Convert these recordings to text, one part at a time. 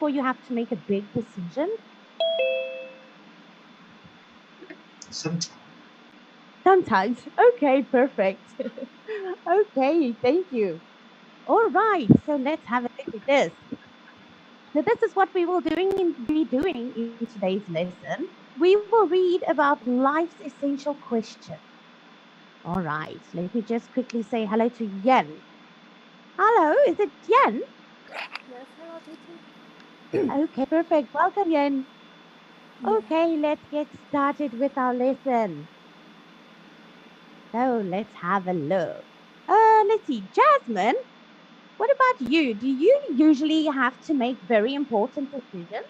before you have to make a big decision? Sometimes. Sometimes. Okay, perfect. Okay, thank you. All right, so let's have a look at this. So this is what we will be doing in today's lesson. We will read about life's essential question. All right, let me just quickly say hello to Yen. Hello, is it Yen? Yes, hello, teacher. Okay, perfect. Welcome, Yen. Yeah. Okay, let's get started with our lesson. So let's have a look. Let's see, Jasmine, what about you? Do you usually have to make very important decisions?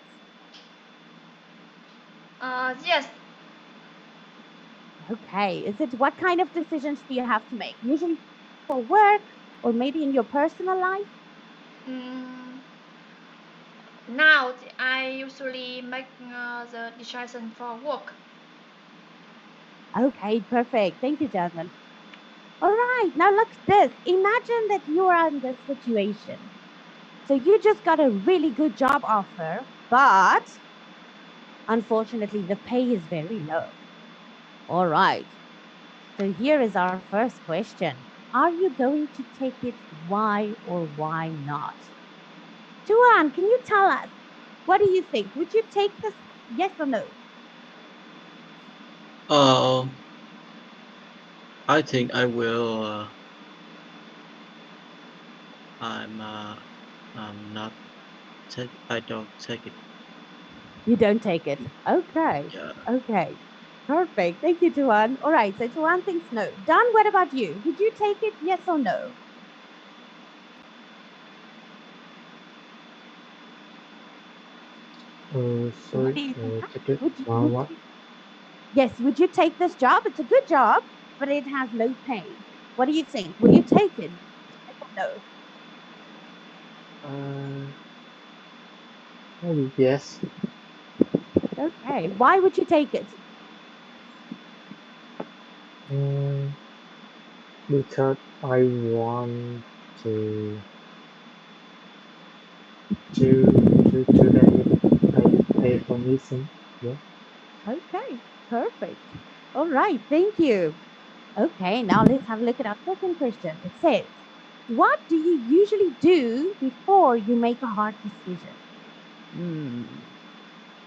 Yes. Okay, is it what kind of decisions do you have to make? Usually for work or maybe in your personal life? Mm, Now I usually make the decision for work. Okay, perfect. Thank you, Jasmine. All right, now look at this. Imagine that you are in this situation. So you just got a really good job offer, but unfortunately the pay is very low. All right. So here is our first question. Are you going to take it? Why or why not? Tuan, can you tell us? What do you think? Would you take this? Yes or no? Um, I think I will. I'm not take. I don't take it. You don't take it. Okay. Yeah. Okay. Perfect. Thank you, Tuan. All right. So Tuan thinks no. Dan, what about you? Would you take it? Yes or no? What Sorry, do you think? check it. Would you, would What? you, yes, would you take this job? It's a good job, but it has low pay. What do you think? Will you take it? Yes or no? Uh, Maybe yes. Okay. Why would you take it? Mm, because I want to they pay for me some. Yeah. Okay. Perfect. All right. Thank you. Okay. Now let's have a look at our second question. It says, what do you usually do before you make a hard decision? Hmm.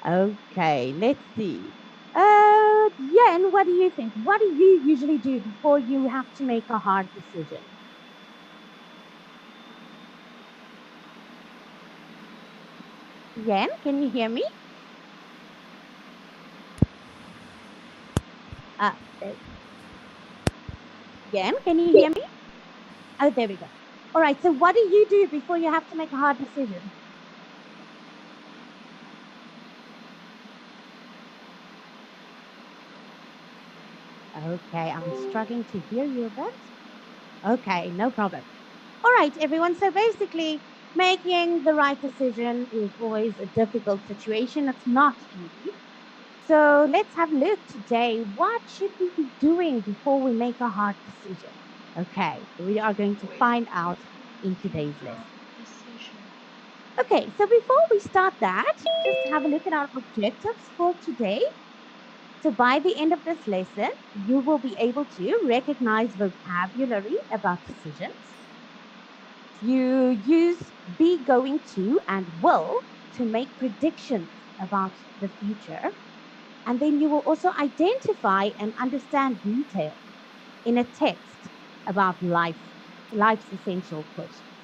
Okay. Let's see. Yen, what do you think? What do you usually do before you have to make a hard decision? Yen, can you hear me? Uh, there- Yen, can you hear me? Oh, there we go. All right. So, what do you do before you have to make a hard decision? Okay, I'm struggling to hear you a bit. Okay, no problem. All right, everyone. So, basically, making the right decision is always a difficult situation. It's not easy. So, let's have a look today. What should we be doing before we make a hard decision? Okay, we are going to find out in today's lesson. Decision. Okay, so before we start that, just have a look at our objectives for today. So by the end of this lesson, you will be able to recognize vocabulary about decisions. You use be, going to, and will to make predictions about the future. And then you will also identify and understand details in a text about life's essential questions.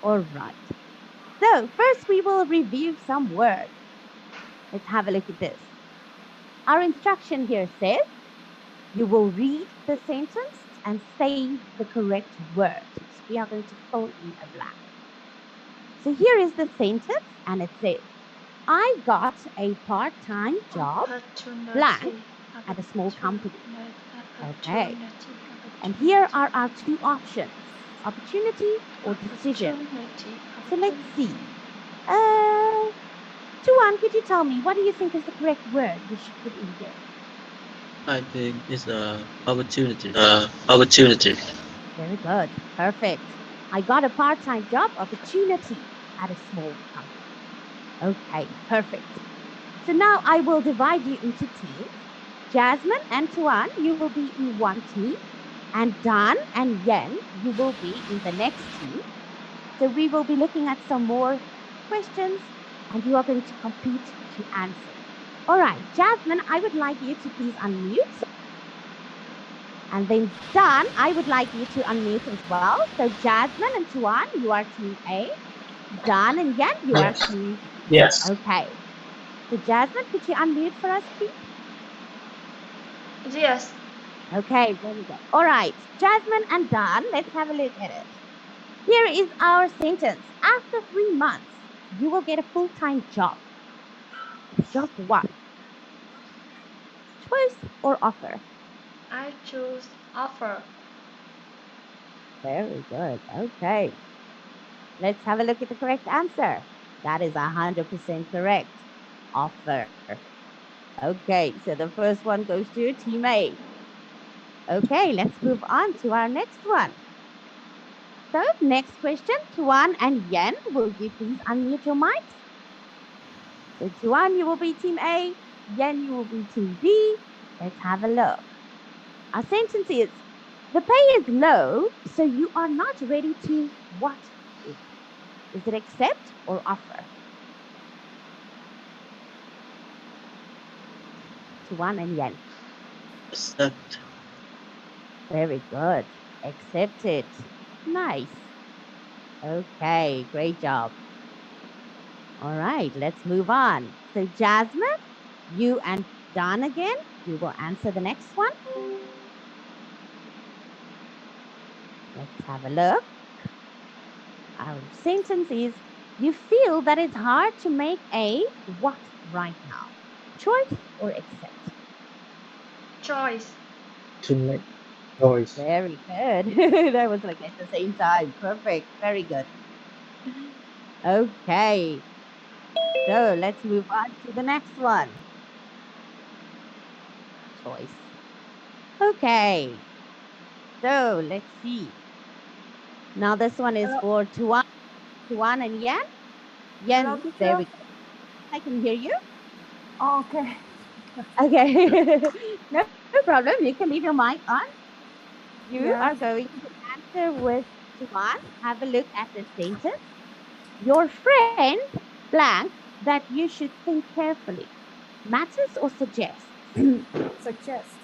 All right. So first we will review some words. Let's have a look at this. Our instruction here says you will read the sentence and say the correct word. So we are going to fill in a blank. So here is the sentence, and it says, I got a part time job blank Opportunity. at a small company. Okay. Opportunity. And here are our two options, opportunity or decision. Opportunity. So let's Opportunity. see. Uh, Tuan, could you tell me what do you think is the correct word we should put in here? I think it's a opportunity. Opportunity. Very good. Perfect. I got a part time job opportunity at a small company. Okay, perfect. So now I will divide you into teams. Jasmine and Tuan, you will be in one team, and Dan and Yen, you will be in the next team. So we will be looking at some more questions, and you are going to compete to answer. All right, Jasmine, I would like you to please unmute. And then Dan, I would like you to unmute as well. So Jasmine and Tuan, you are team A. Dan and Yen, you are Yes. team. Yes. Okay. So Jasmine, could you unmute for us, please? Yes. Okay, very good. All right, Jasmine and Dan, let's have a look at it. Here is our sentence. After 3 months, you will get a full-time job. Job one. Choice or offer? I choose offer. Very good. Okay. Let's have a look at the correct answer. That is 100% correct. Offer. Okay, so the first one goes to team A. Okay, let's move on to our next one. So, next question, Tuan and Yen, will you please unmute your mics? So, Tuan, you will be team A. Yen, you will be team B. Let's have a look. Our sentence is, the pay is low, so you are not ready to what? Is it accept or offer? Tuan and Yen. Accept. Very good. Accept it. Nice. Okay, great job. All right, let's move on. So, Jasmine, you and Don again, you will answer the next one. Let's have a look. Our sentence is, you feel that it's hard to make a what right now? Choice or accept? Choice. To make choice. Very good. That was like at the same time. Perfect. Very good. Okay. So let's move on to the next one. Choice. Okay. So let's see. Now this one is for Tuan and Yan. Yan, Hello, teacher. very good. I can hear you. Oh, okay. Okay. No problem. You can leave your mic on. You Yes. are going to answer with Tuan. Have a look at the sentence. Your friend blank that you should think carefully. Matters or suggests? Suggest.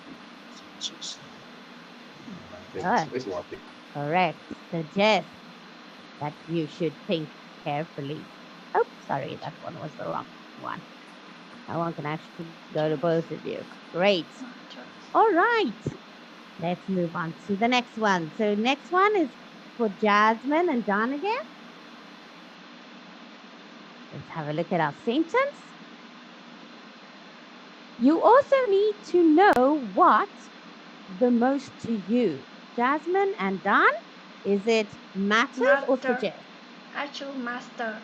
Good. Correct. Suggest that you should think carefully. Oh, sorry, that one was the wrong one. That one can actually go to both of you. Great. All right. Let's move on to the next one. So next one is for Jasmine and Don again. Let's have a look at our sentence. You also need to know what the most to you. Jasmine and Don, is it matters or Master. suggest? I choose master.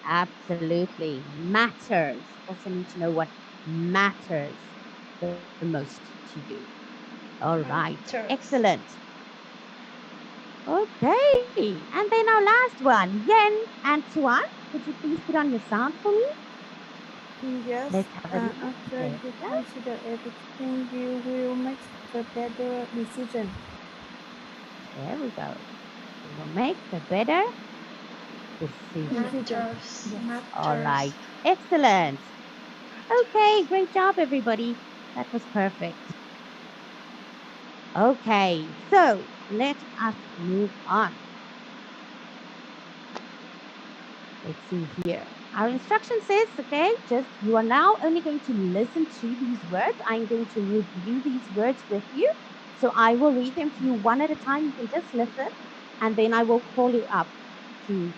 Absolutely. Matters. Also need to know what matters the most to you. All right. Matters. Excellent. Okay. And then our last one, Yen and Tuan. Could you please put on your sound for me? Yes. Let's have a look. After There you we go. consider everything, you will make the better decision. There we go. We will make the better decision. Matters. Matters. All right. Excellent. Okay, great job, everybody. That was perfect. Okay, so let us move on. Let's see here. Our instruction says, okay, just you are now only going to listen to these words. I'm going to review these words with you. So I will read them to you one at a time. You can just listen, and then I will call you up to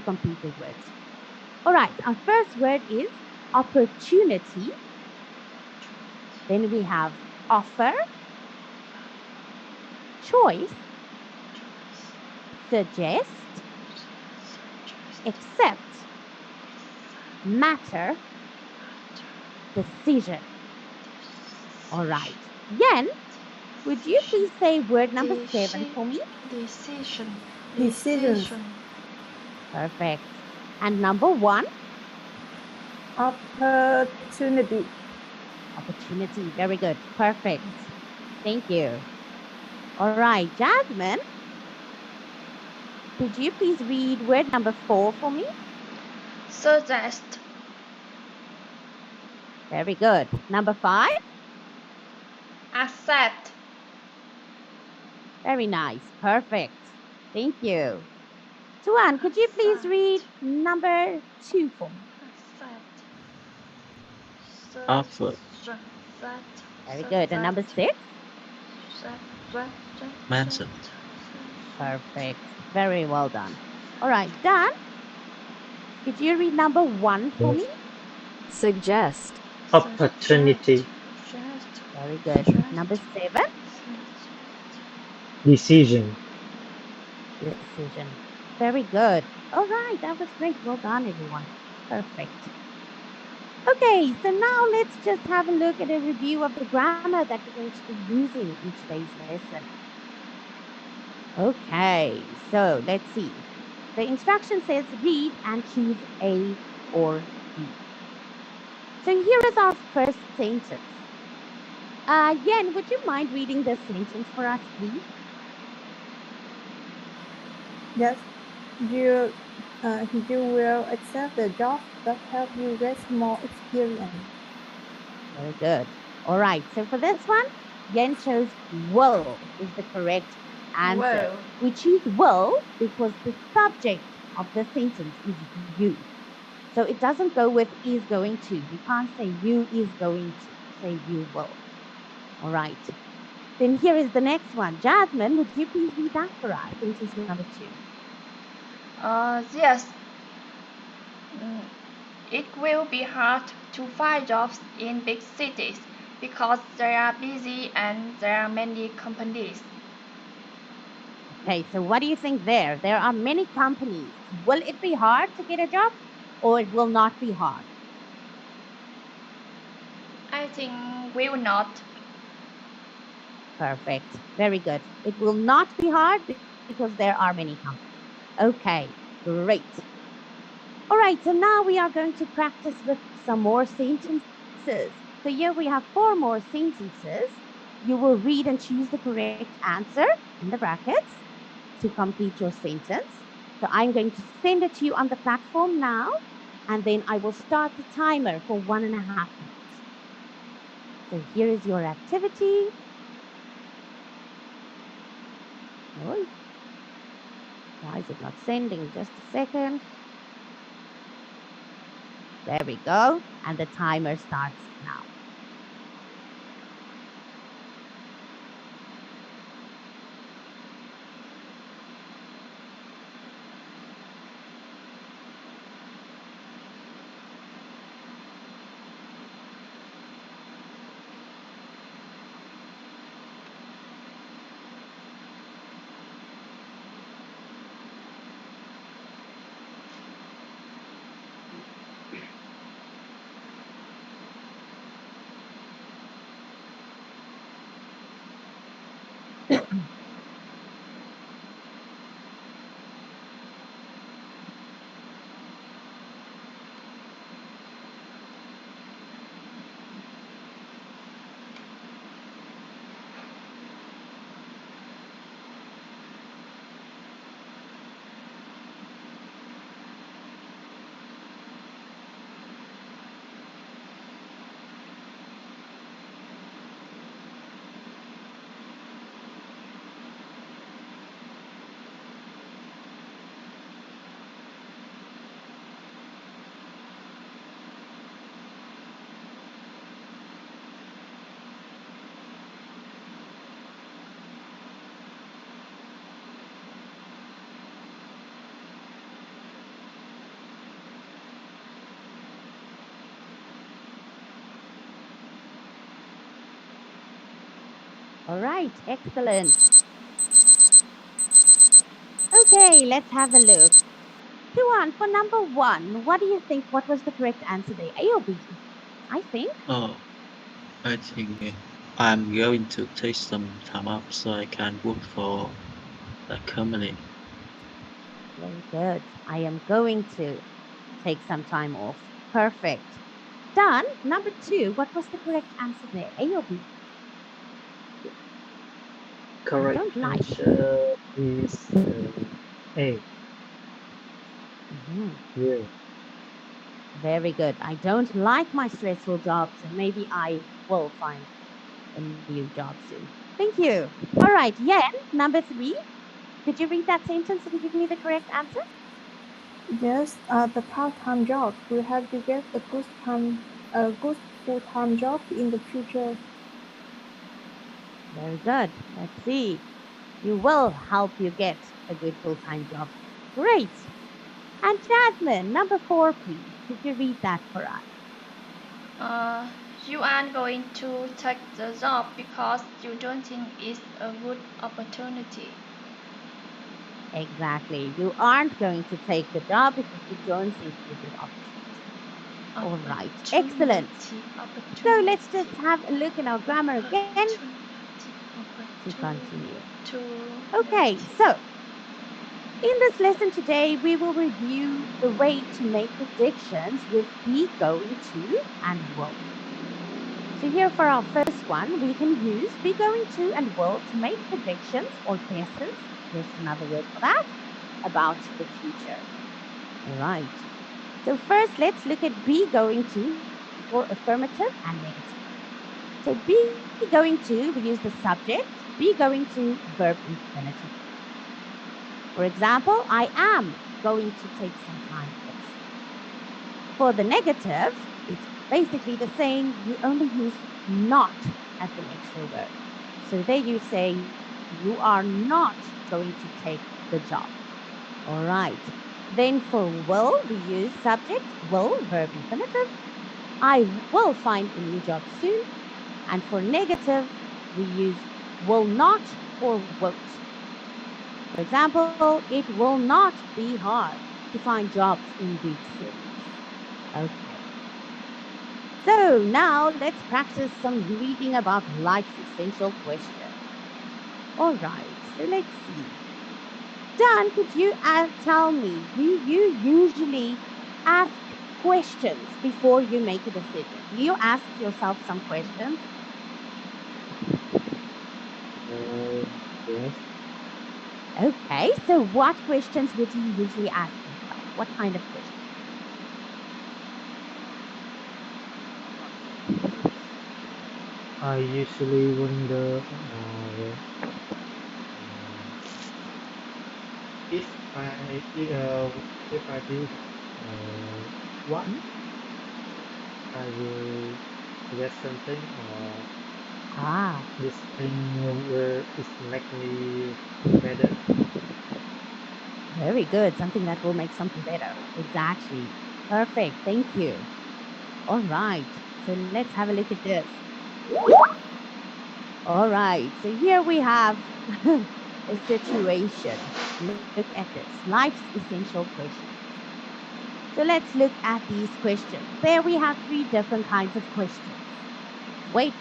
complete the words. All right, our first word is opportunity. Then we have offer, choice, suggest, accept, matter, decision. All right. Yen, would you please say word number 7 for me? Decision. Decision. Perfect. And number 1, Opportunity. opportunity. Very good. Perfect. Thank you. All right, Jasmine, could you please read word number 4 for me? Suggest. Very good. Number 5? Accept. Very nice. Perfect. Thank you. Tuan, could you please read number 2 for me? Accept. Offer. Very good. And number 6? Mentioned. Perfect. Very well done. All right, Dan, could you read number 1 for me? Suggest. Opportunity. Very good. Number 7? Decision. Decision. Very good. All right, that was great. Well done, everyone. Perfect. Okay, so now let's just have a look at a review of the grammar that we're going to be using in today's lesson. Okay, so let's see. The instruction says read and choose A or B. So here is our first sentence. Yen, would you mind reading this sentence for us, please? Yes. You will accept the job that help you get more experience. Very good. All right, so for this one, Yen chose will is the correct answer. Will. We choose will because the subject of the sentence is you. So it doesn't go with is going to. You can't say you is going to. Say you will. All right. Then here is the next one. Jasmine, would you please read that for us? Sentence number 2. Yes. It will be hard to find jobs in big cities because they are busy and there are many companies. Okay, so what do you think there? There are many companies. Will it be hard to get a job or it will not be hard? I think will not. Perfect. Very good. It will not be hard because there are many companies. Okay, great. All right, so now we are going to practice with some more sentences. So here we have 4 more sentences. You will read and choose the correct answer in the brackets to complete your sentence. So I'm going to send it to you on the platform now, and then I will start the timer for 1.5 minutes. So here is your activity. Oh, why is it not sending? Just a second. There we go. And the timer starts now. All right, excellent. Okay, let's have a look. Tuan, for number 1, what do you think? What was the correct answer there? A or B? I think. Oh, I think I'm going to take some time off so I can work for the company. Very good. I am going to. take some time off. Perfect. Done. Number 2, what was the correct answer there? A or B? Correct don't like. answer is A. Mhm. Yeah. Very good. I don't like my stressful job, so maybe I will find a new job soon. Thank you. All right, Yen, number 3. Could you read that sentence and give me the correct answer? Yes, the part-time job will help you get a good full-time job in the future. Very good. Let's see. You will help you get a good full-time job. Great. And Jasmine, number 4, please. Could you read that for us? You aren't going to take the job because you don't think it's a good opportunity. Exactly. You aren't going to take the job because you don't think it's a good opportunity. All right. Excellent. So let's just have a look in our grammar again to continue. Okay, so in this lesson today, we will review the way to make predictions with be, going to, and will. So here for our first one, we can use be, going to, and will to make predictions or guesses, just another word for that, about the future. All right. So first, let's look at be, going to for affirmative and negative. So be going to, we use the subject, be going to, verb infinitive. For example, I am going to take some time off. For the negative, it's basically the same, you only use not as an extra word. So there you say, you are not going to take the job. All right. Then for will, we use subject, will, verb infinitive. I will find a new job soon. And for negative, we use will not or won't. For example, it will not be hard to find jobs in big cities. Okay. So now let's practice some reading about life's essential questions. All right, so let's see. Dan, could you tell me, do you usually ask questions before you make a decision? Do you ask yourself some questions? Yes. Okay, so what questions would you usually ask yourself? What kind of questions? I usually wonder if I if I did what I will get something or this thing will is make me better. Very good. Something that will make something better. Exactly. Perfect. Thank you. All right. So let's have a look at this. All right. So here we have a situation. Look at this. Life's essential questions. So let's look at these questions. There we have 3 different kinds of questions. Wait,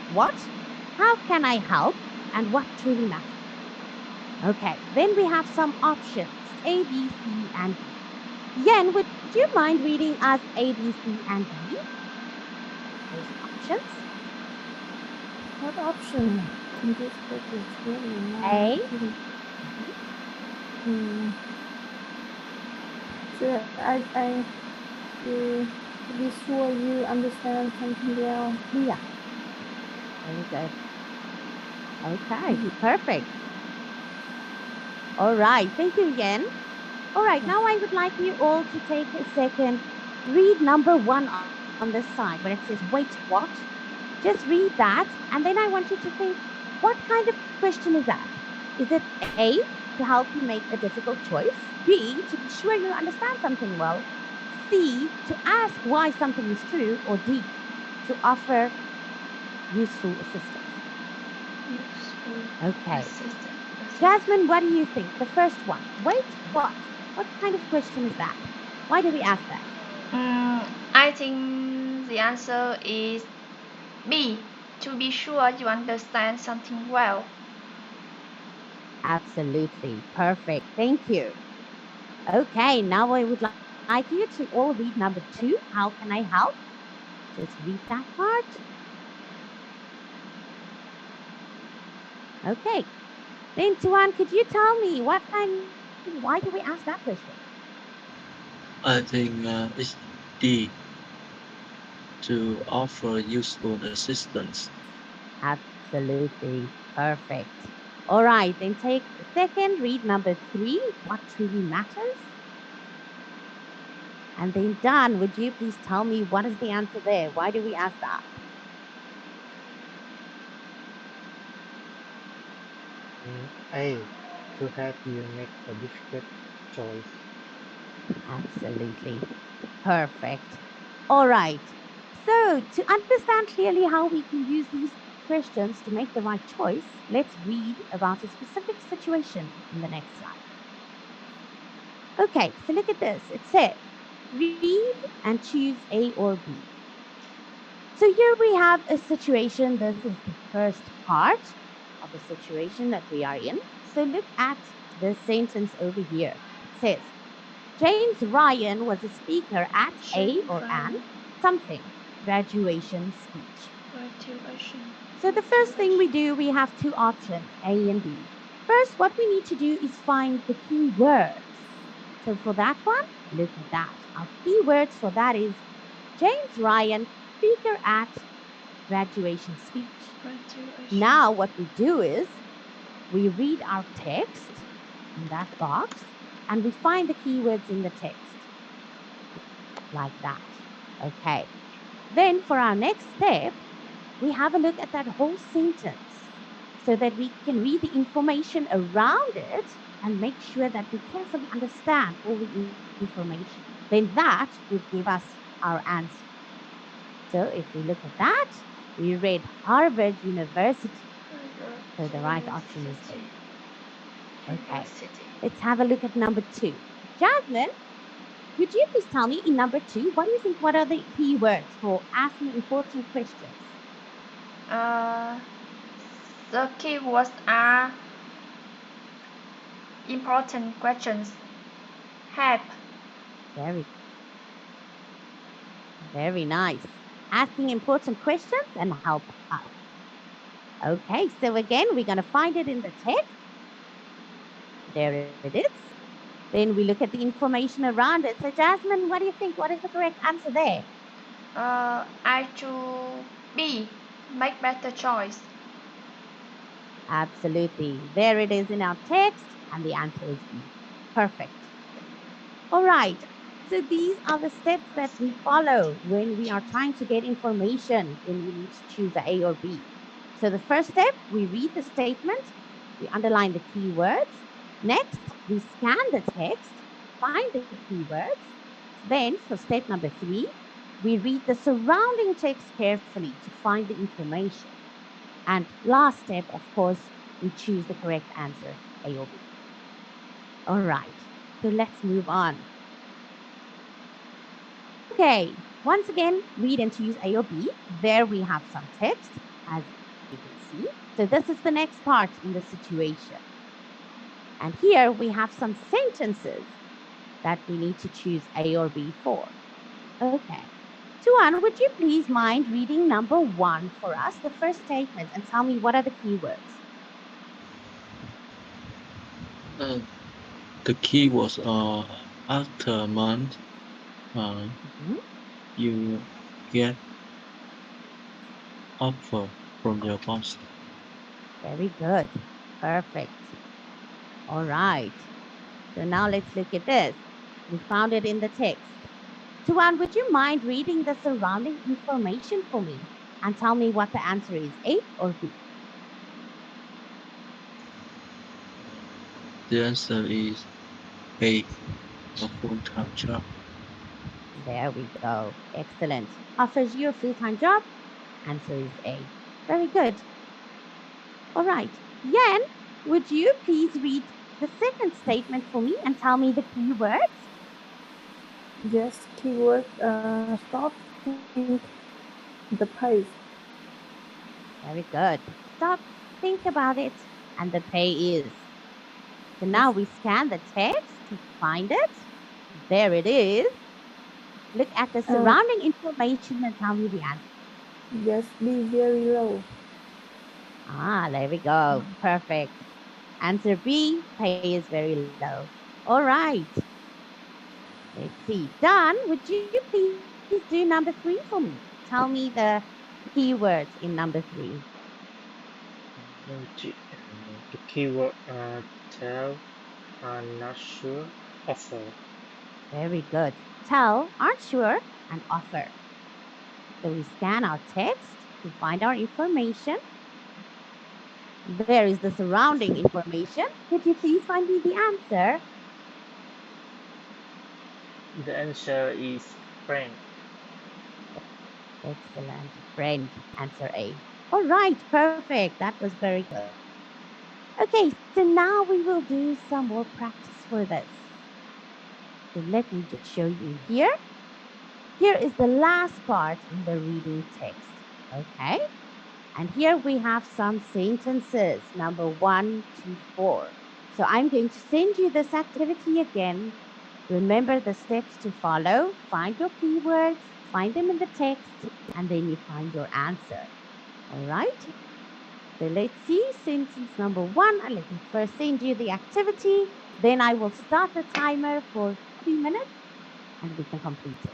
what? How can I help? And what truly matters? Okay, then we have some options, A, B, C, and D. Yen, would you mind reading us A, B, C, and D? Those options. What option in this book is really A. So to be sure you understand something well. Yeah. Very good. Okay, perfect. All right, thank you, Yen. All right, now I would like you all to take a second, read number 1 on this side where it says, wait, what? Just read that, and then I want you to think, what kind of question is that? Is it A, to help you make a difficult choice? B, to be sure you understand something well? C, to ask why something is true? Or D, to offer useful assistance? Okay. Jasmine, what do you think? The first one. Wait, what? What kind of question is that? Why do we ask that? I think the answer is B. To be sure you understand something well. Absolutely. Perfect. Thank you. Okay, now I would like like you to all read number 2. How can I help? Just read that part. Okay. Then Tuan, could you tell me why do we ask that question? I think it's D, to offer useful assistance. Absolutely. Perfect. All right, then take a second, read number 3, what truly matters. And then Dan, would you please tell me what is the answer there? Why do we ask that? A, to help you make a difficult choice. Absolutely. Perfect. All right. So, to understand clearly how we can use these questions to make the right choice, let's read about a specific situation in the next slide. Okay, so look at this. It said, read and choose A or B. So here we have a situation. This is the first part of the situation that we are in. So look at the sentence over here. It says, James Ryan was a speaker at A or an something graduation speech. So the first thing we do, we have two options, A and B. First, what we need to do is find the key words. So for that one, look at that. Our key words for that is James Ryan, speaker at graduation speech. Now what we do is we read our text in that box and we find the keywords in the text. Like that. Okay. Then for our next step, we have a look at that whole sentence so that we can read the information around it and make sure that we carefully understand all the information. Then that would give us our answer. So if we look at that, we read Harvard University. So the right option is A. Okay. Let's have a look at number 2. Jasmine, would you please tell me in number 2, what do you think, what are the keywords for asking important questions? The keywords are important questions, help. Very nice. Asking important questions and help us. Okay, so again, we're going to find it in the text. There it is. Then we look at the information around it. So Jasmine, what do you think? What is the correct answer there? I choose B, make better choice. Absolutely. There it is in our text, and the answer is B. Perfect. All right. So these are the steps that we follow when we are trying to get information when we need to choose A or B. So the first step, we read the statement, we underline the keywords. Next, we scan the text, find the keywords. Then for step number 3, we read the surrounding text carefully to find the information. And last step, of course, we choose the correct answer, A or B. All right, so let's move on. Okay, once again, read and choose A or B. There we have some text, as you can see. So this is the next part in the situation. And here we have some sentences that we need to choose A or B for. Okay. Tuan, would you please mind reading number 1 for us, the first statement, and tell me what are the keywords? The keywords are after a month, you get offer from your boss. Very good. Perfect. All right. So now let's look at this. We found it in the text. Tuan, would you mind reading the surrounding information for me and tell me what the answer is, A or B? The answer is A, a full-time job. There we go. Excellent. Offers you a full-time job? Answer is A. Very good. All right. Yan, would you please read the second statement for me and tell me the keywords? Yes, keyword stop, think, the pay. Very good. Stop, think about it, and the pay is. So now we scan the text to find it. There it is. Look at the surrounding information and tell me the answer. Just be very low. There we go. Perfect. Answer B, pay is very low. All right. Let's see. Don, would you please do number 3 for me? Tell me the keywords in number 3. The keyword tell, not sure, offer. Very good. Tell, aren't sure, and offer. So we scan our text to find our information. There is the surrounding information. Could you please find me the answer? The answer is friend. Excellent. Friend. Answer A. All right. Perfect. That was very good. Okay. So now we will do some more practice for this. So let me just show you here. Here is the last part in the reading text. Okay. And here we have some sentences, number 1 to 4. So I'm going to send you this activity again. Remember the steps to follow. Find your keywords, find them in the text, and then you find your answer. All right? So let's see sentence number 1. Let me first send you the activity. Then I will start the timer for 3 minutes and we can complete it.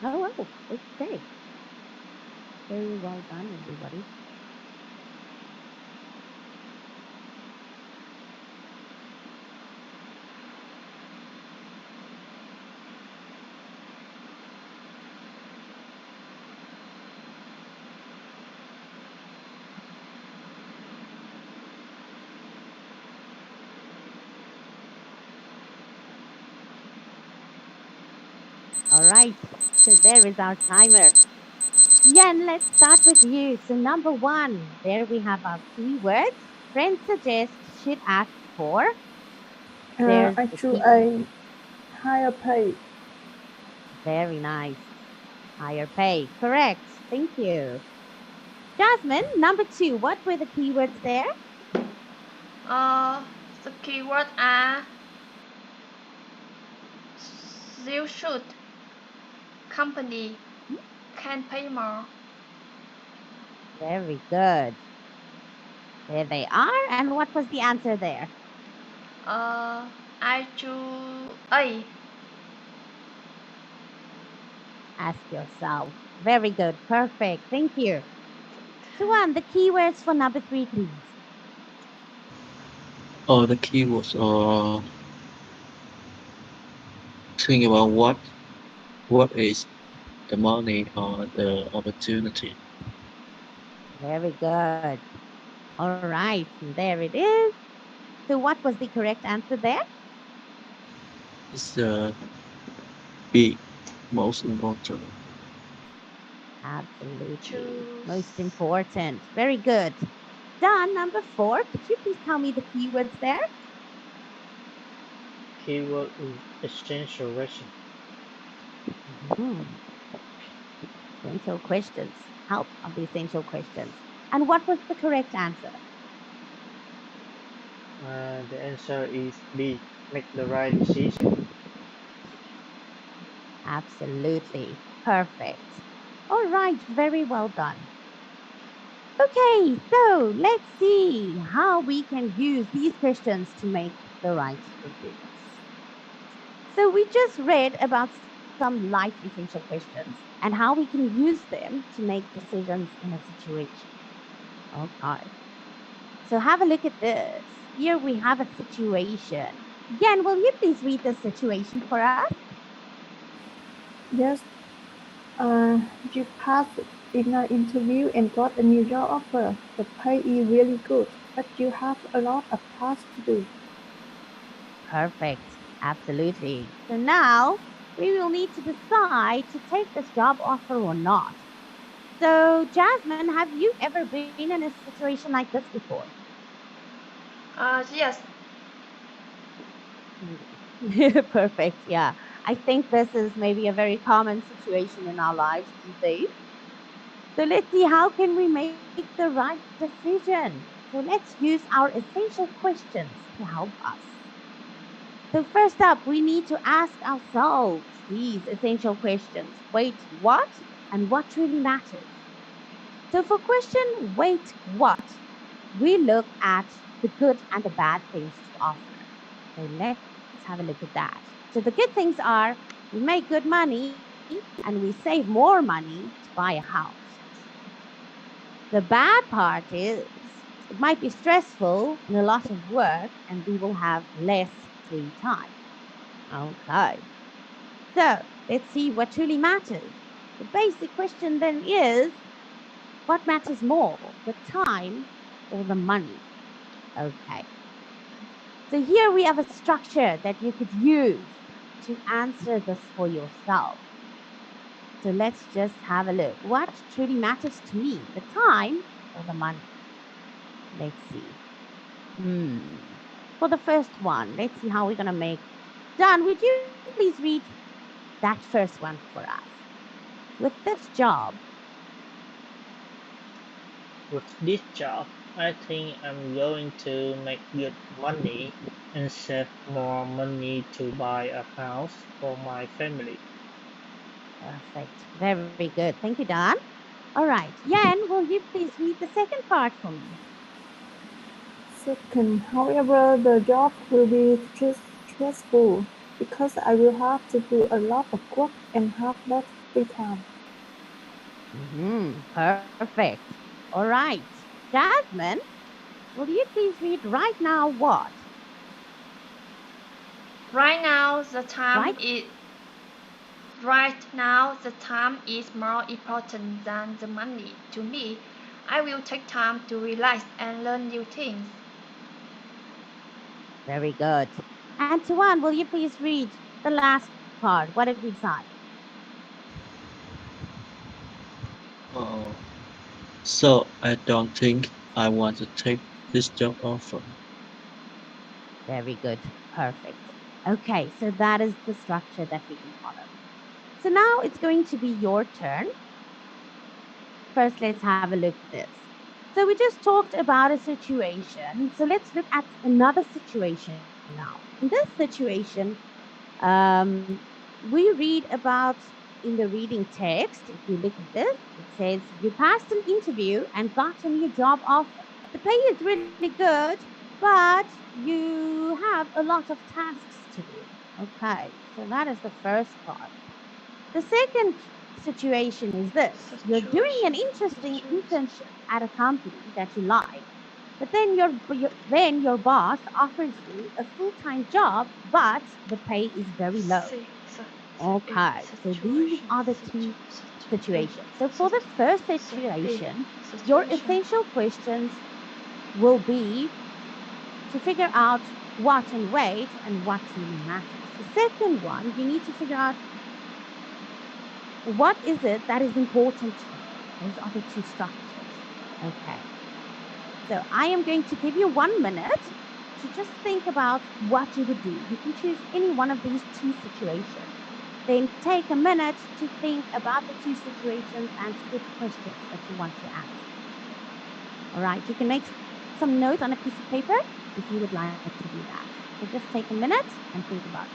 Oh, wow. Okay. Very well done, everybody. All right. So there is our timer. Yan, let's start with you. So number 1, there we have our keywords. Friends suggest should ask for. There's I the choose key. a higher pay. Very nice. Higher pay. Correct. Thank you. Jasmine, number 2, what were the keywords there? The keywords are you should, company, can pay more. Very good. There they are. And what was the answer there? I choose A. Ask yourself. Very good. Perfect. Thank you. Suwan, the keywords for number 3, please. The keywords are think about what is the money or the opportunity. Very good. All right. There it is. So what was the correct answer there? It's the big most important. Absolutely. Most choose. important. Very good. Done. Number 4. Could you please tell me the keywords there? Keyword is essential question. Mhm. Essential questions. Help of the essential questions. And what was the correct answer? The answer is B. Make the right decision. Absolutely. Perfect. All right. Very well done. Okay, so let's see how we can use these questions to make the right decisions. So we just read about some life essential questions and how we can use them to make decisions in a situation. Okay. So have a look at this. Here we have a situation. Yen, will you please read the situation for us? Yes, you passed in an interview and got a new job offer. The pay is really good, but you have a lot of tasks to do. Perfect. Absolutely. So now we will need to decide to take this job offer or not. So, Jasmine, have you ever been in a situation like this before? Yes. Perfect. Yeah. I think this is maybe a very common situation in our lives these days. So let's see how can we make the right decision. So let's use our essential questions to help us. So first up, we need to ask ourselves these essential questions. Wait, what? And what really matters? So for question wait, what? We look at the good and the bad things to offer. So let's have a look at that. So the good things are we make good money and we save more money to buy a house. The bad part is it might be stressful and a lot of work and we will have less free time. Okay. So let's see what truly matters. The basic question then is what matters more, the time or the money? Okay. So here we have a structure that you could use to answer this for yourself. So let's just have a look. What truly matters to me, the time or the money? Let's see. For the first one, let's see how we're going to make. John, would you please read that first one for us? With this job, With this job, I think I'm going to make good money and save more money to buy a house for my family. perfect. Very good. Thank you, Don. All right. Yan, will you please read the second part for me? Second, however, the job will be stressful because I will have to do a lot of work and have less free time. Perfect. All right. Jasmine, will you please read right now what? Right now, Right? the time is more important than the money. To me, I will take time to relax and learn new things. Very good. And Tuan, will you please read the last part? What did we decide? Oh, so I don't think I want to take this job offer. Very good. Perfect. Okay, so that is the structure that we can follow. So now it's going to be your turn. First, let's have a look at this. So we just talked about a situation. So let's look at another situation now. In this situation, um, we read about in the reading text, if you look at this, it says you passed an interview and got a new job offer. The pay is really good, but you have a lot of tasks to do. Okay, so that is the first part. The second situation is this you're doing an interesting internship at a company that you like, but then your boss offers you a full time job, but the pay is very low. Okay, so these are the two situations. So for the first situation, your essential questions will be to figure out what and wait and what really matters. The second one, you need to figure out what is it that is important to you? Those are the two structures. Okay. So I am going to give you 1 minute to just think about what you would do. You can choose any one of these two situations. Then take a minute to think about the two situations and set questions that you want to answer. All right, you can make some notes on a piece of paper if you would like to do that. So just take a minute and think about it.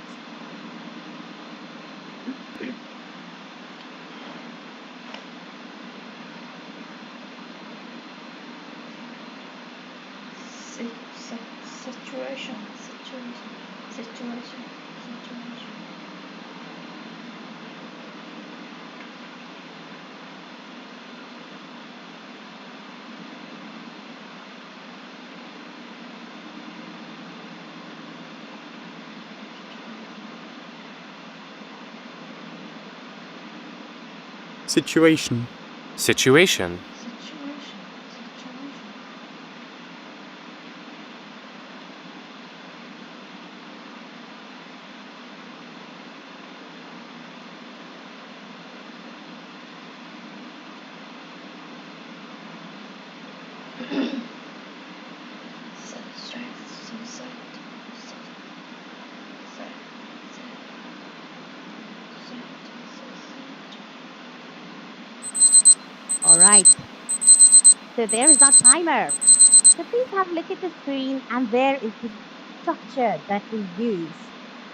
Situation. Situation. Situation. All right. So there is our timer. So please have a look at the screen, and there is the structure that we use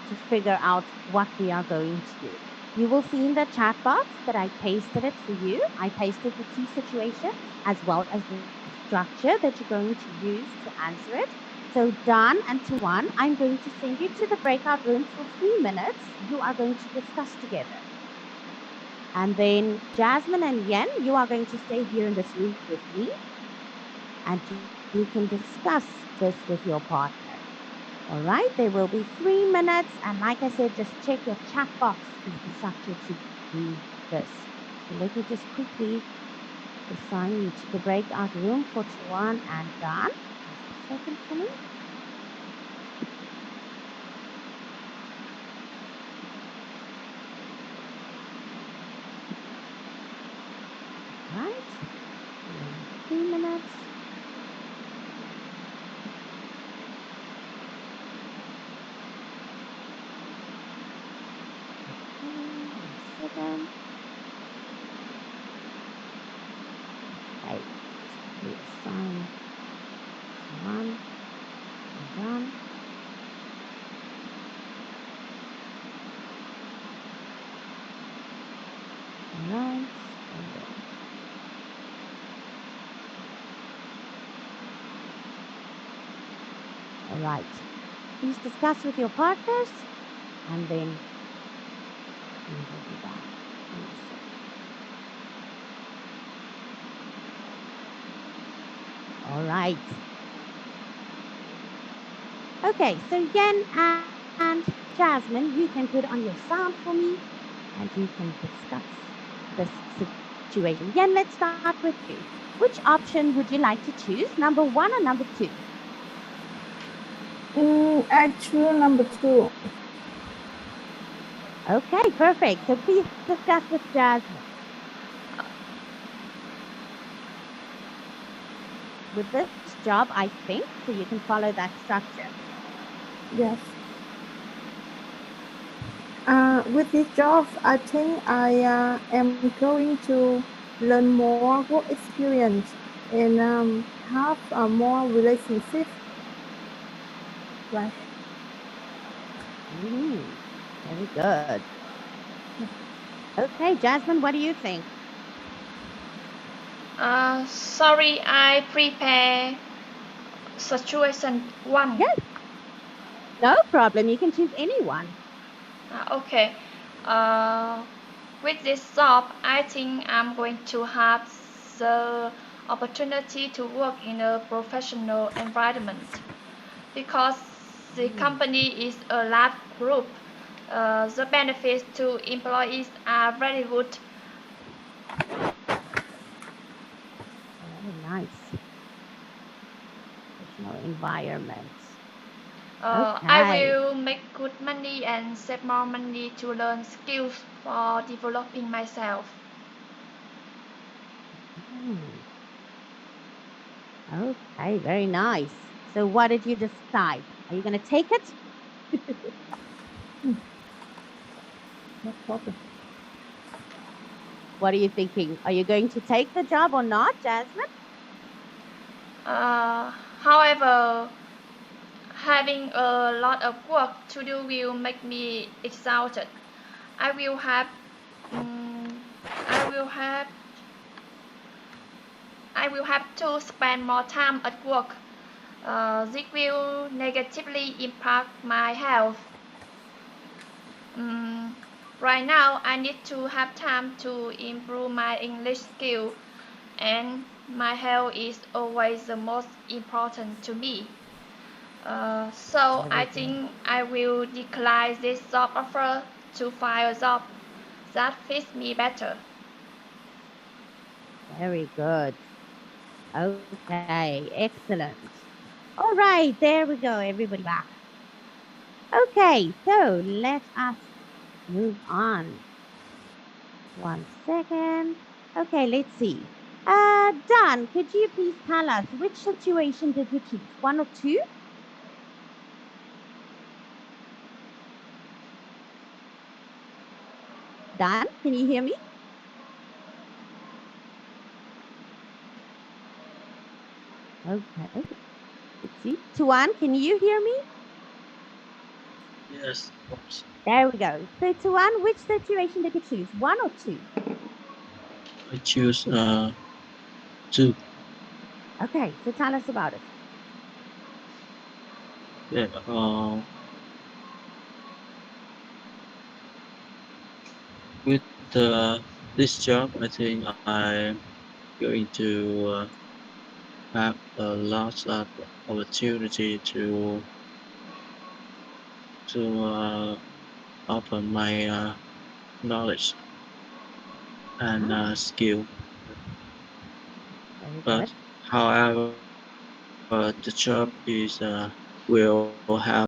to figure out what we are going to do. You will see in the chat box that I pasted it for you. I pasted the two situations as well as the structure that you're going to use to answer it. So Dan and Tuan, I'm going to send you to the breakout room for 3 minutes. You are going to discuss together. And then Jasmine and Yen, you are going to stay here in this room with me. And you can discuss this with your partner. All right, there will be 3 minutes. And like I said, just check your chat box is the structure to do this. So let me just quickly assign you to the breakout room for Tuan and Dan. Just a second for me. All right, 3 minutes. Second. Okay, just assign one and done. All right. All right. Please discuss with your partners, and then we will be back in a second. All right. Okay, so Yen and Jasmine, you can put on your sound for me, and you can discuss this situation. Yen, let's start with you. Which option would you like to choose, number 1 or number 2? I choose number 2. Okay, perfect. So please discuss with Jasmine. With this job, I think, so you can follow that structure. Yes. With this job, I think I am going to learn more work experience and have a more relationship. Right. Very good. Okay, Jasmine, what do you think? Sorry, I prepare situation 1. Yes. No problem. You can choose anyone. Okay. With this job, I think I'm going to have the opportunity to work in a professional environment because the company is a large group. The benefits to employees are very good. Very nice. Professional environment. I Okay. will make good money and save more money to learn skills for developing myself. Hmm. Okay, very nice. So, what did you decide? Are you going to take it? No problem. What are you thinking? Are you going to take the job or not, Jasmine? However, having a lot of work to do will make me exhausted. I will have, mm, I will have, I will have to spend more time at work. This will negatively impact my health. Mm, right now, I need to have time to improve my English skill, and my health is always the most important to me. So I Very good. think I will decline this job offer to find a job that fits me better. Very good. Okay, excellent. All right, there we go, everybody back. Okay, so let us move on. 1 second. Okay, let's see. Dan, could you please tell us which situation did you choose? 1 or 2? Dan, can you hear me? Okay. Let's see. Tuan, can you hear me? Yes, of course. There we go. So, Tuan, which situation did you choose? 1 or 2? I choose 2. Okay, so tell us about it. Yeah, with this job, I think I'm going to have a lot of opportunity to open my knowledge and Ah, skill. very good. But however, the job is will have